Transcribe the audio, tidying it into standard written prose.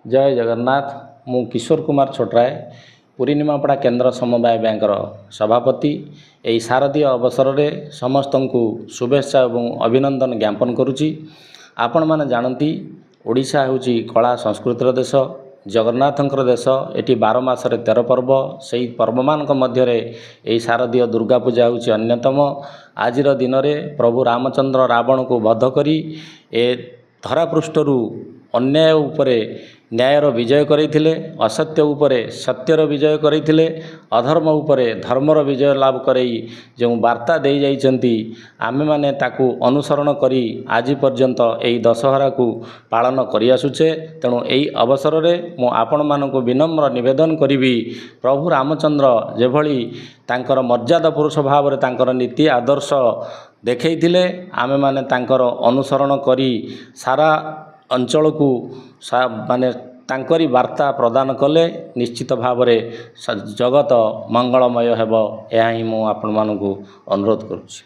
जय जगन्नाथ। मु किशोर कुमार छोटराय पुरी निमापड़ा केन्द्र समवाय बैंकर सभापति। यही शारदीय अवसर में समस्त को शुभेच्छा और अभिनंदन ज्ञापन करुच्ची। आपण मैंने जानती ओडिशा होची कला संस्कृतिर देश, जगन्नाथंकर देश। एटी 12 मासरे 13 पर्व, से पर्व मान मध्य यही शारदीय दुर्गा पूजा होची अन्यतम। आजिर दिन में प्रभु रामचंद्र रावण को वध करी ए धरापृष्ठरू अन्याय उपरे न्यायर विजय करैथिले, असत्य उपरे सत्यर विजय करैथिले, अधर्म उपरे धर्मर विजय लाभ करई जो वार्ता दे जाइछंती आमे माने ताकू अनुसरण करी आज पर्यंत एई दशहरा को पालन करि आसुचे। तेणु एई अवसर में मु आपण मानकु विनम्र निवेदन करिवि, प्रभु रामचंद्र जेभली तांकर मर्यादा पुरुष भाव रे तांकर नीति आदर्श देखैथिले, आमे माने तांकर अनुसरण करी सारा अंचल को माने तांकरी वार्ता प्रदान कले निश्चित भाव रे जगत मंगलमय हेब। यह ही मु आपण मानकु अनुरोध करुछि।